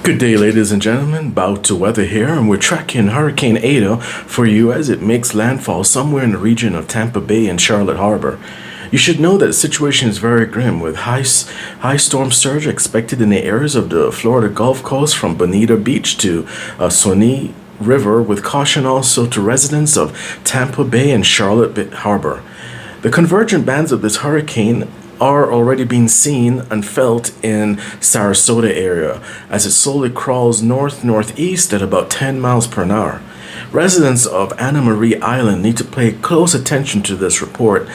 Good day, ladies and gentlemen. Bout to weather here, and we're tracking Hurricane Eta for you as it makes landfall somewhere in the region of Tampa Bay and Charlotte Harbor. You should know that the situation is very grim, with high storm surge expected in the areas of the Florida Gulf Coast from Bonita Beach to Swanee River, with caution also to residents of Tampa Bay and Charlotte Harbor. The convergent bands of this hurricane are already being seen and felt in Sarasota area as it slowly crawls north-northeast at about 10 miles per hour. Residents of Anna Marie Island need to pay close attention to this report.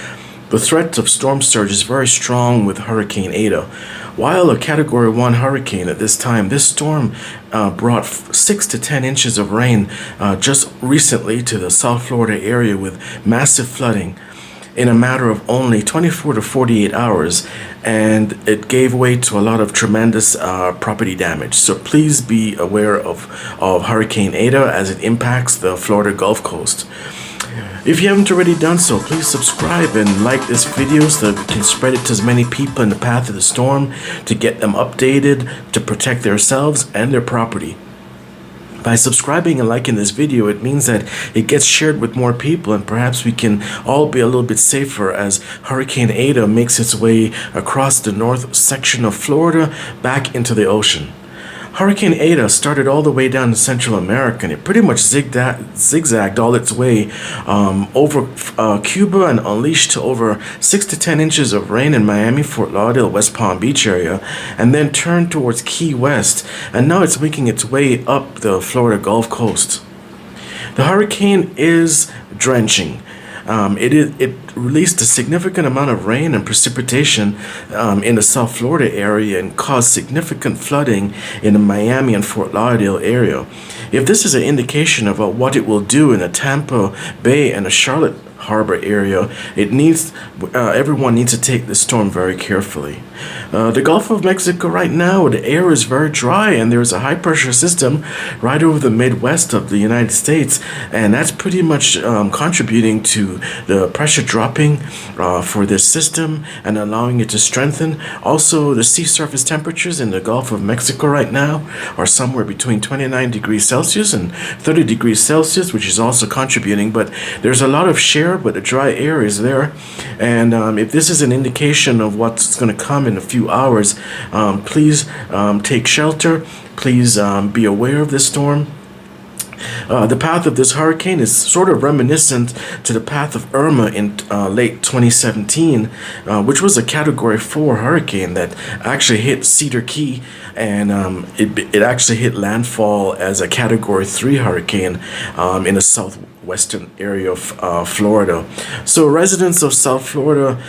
The threat of storm surge is very strong with Hurricane Eta. While a Category 1 hurricane at this time, this storm brought 6 to 10 inches of rain just recently to the South Florida area with massive flooding in a matter of only 24 to 48 hours, and it gave way to a lot of tremendous property damage. So please be aware of Hurricane Eta as it impacts the Florida Gulf Coast. If you haven't already done so, please subscribe and like this video so that we can spread it to as many people in the path of the storm to get them updated to protect themselves and their property. By subscribing and liking this video, it means that it gets shared with more people, and perhaps we can all be a little bit safer as Hurricane Eta makes its way across the north section of Florida back into the ocean. Hurricane Eta started all the way down in Central America, and it pretty much zigzagged all its way over Cuba and unleashed over 6 to 10 inches of rain in Miami, Fort Lauderdale, West Palm Beach area, and then turned towards Key West, and now it's making its way up the Florida Gulf Coast. The hurricane is drenching. It released a significant amount of rain and precipitation in the South Florida area and caused significant flooding in the Miami and Fort Lauderdale area. If this is an indication of what it will do in the Tampa Bay and the Charlotte Harbor area, everyone needs to take the storm very carefully. The Gulf of Mexico right now, the air is very dry, and there's a high pressure system right over the Midwest of the United States, and that's pretty much contributing to the pressure dropping for this system and allowing it to strengthen. Also, the sea surface temperatures in the Gulf of Mexico right now are somewhere between 29 degrees Celsius and 30 degrees Celsius, which is also contributing, but there's a lot of share, but the dry air is there. And if this is an indication of what's going to come in a few hours, please take shelter. Please be aware of this storm. The path of this hurricane is sort of reminiscent to the path of Irma in late 2017, which was a Category 4 hurricane that actually hit Cedar Key, and it actually hit landfall as a Category 3 hurricane in the southwestern area of Florida. So residents of South Florida,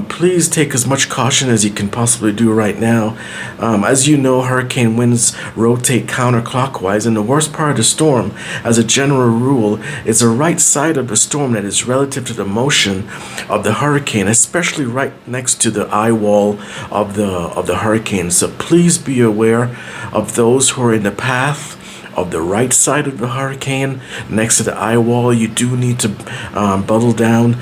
please take as much caution as you can possibly do right now. As you know, hurricane winds rotate counterclockwise, and the worst part of the storm, as a general rule, is the right side of the storm that is relative to the motion of the hurricane, especially right next to the eye wall of the hurricane. So please be aware of those who are in the path of the right side of the hurricane next to the eye wall. You do need to buckle down.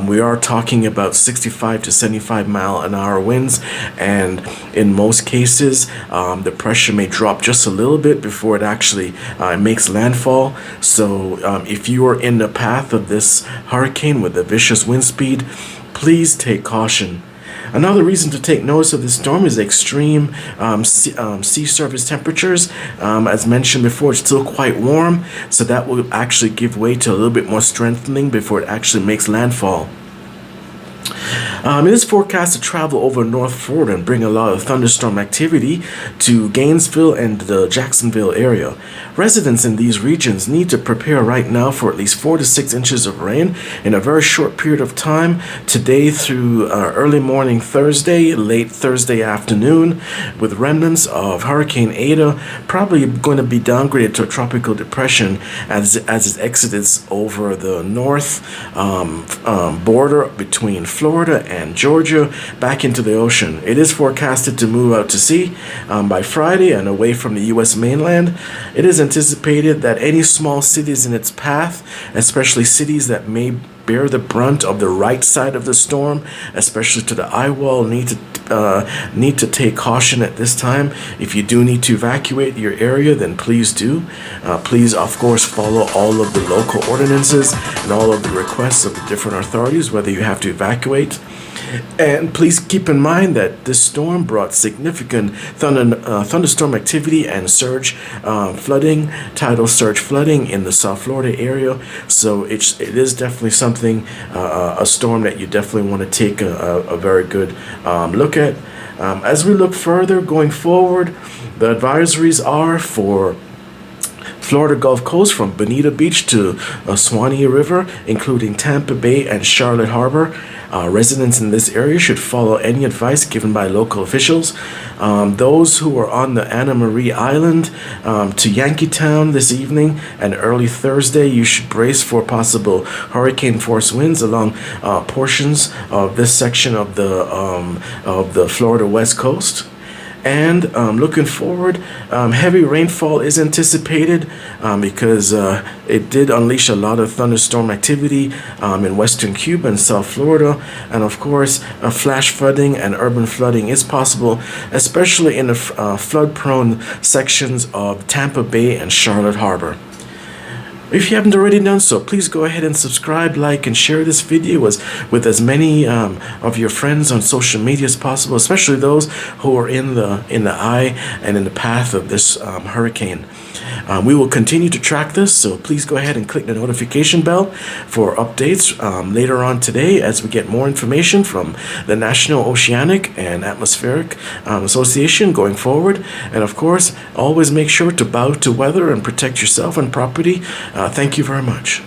We are talking about 65 to 75 mile an hour winds, and in most cases the pressure may drop just a little bit before it actually makes landfall. So if you are in the path of this hurricane with a vicious wind speed, please take caution. Another reason to take notice of this storm is extreme sea surface temperatures. As mentioned before, it's still quite warm, so that will actually give way to a little bit more strengthening before it actually makes landfall. It is forecast to travel over North Florida and bring a lot of thunderstorm activity to Gainesville and the Jacksonville area. Residents in these regions need to prepare right now for at least 4 to 6 inches of rain in a very short period of time, today through early morning Thursday, late Thursday afternoon, with remnants of Hurricane Eta probably going to be downgraded to a tropical depression as it exits over the north border between Florida and Georgia back into the ocean. It is forecasted to move out to sea by Friday and away from the U.S. mainland. It is anticipated that any small cities in its path, especially cities that may bear the brunt of the right side of the storm, especially to the eye wall, need to take caution at this time. If you do need to evacuate your area, then please do. Please, of course, follow all of the local ordinances and all of the requests of the different authorities, whether you have to evacuate. And please keep in mind that this storm brought significant thunderstorm activity and surge flooding, tidal surge flooding in the South Florida area. So it is definitely something, a storm that you definitely want to take a very good look at. As we look further going forward, the advisories are for Florida Gulf Coast from Bonita Beach to Swanee River, including Tampa Bay and Charlotte Harbor. Residents in this area should follow any advice given by local officials. Those who are on the Anna Marie Island to Yankeetown this evening and early Thursday, you should brace for possible hurricane force winds along portions of this section of the Florida West Coast. And looking forward, heavy rainfall is anticipated because it did unleash a lot of thunderstorm activity in western Cuba and South Florida. And of course, flash flooding and urban flooding is possible, especially in the flood-prone sections of Tampa Bay and Charlotte Harbor. If you haven't already done so, please go ahead and subscribe, like, and share this video with as many of your friends on social media as possible, especially those who are in the eye and in the path of this hurricane. We will continue to track this, so please go ahead and click the notification bell for updates later on today as we get more information from the National Oceanic and Atmospheric Association going forward. And of course, always make sure to bow to weather and protect yourself and property. Thank you very much.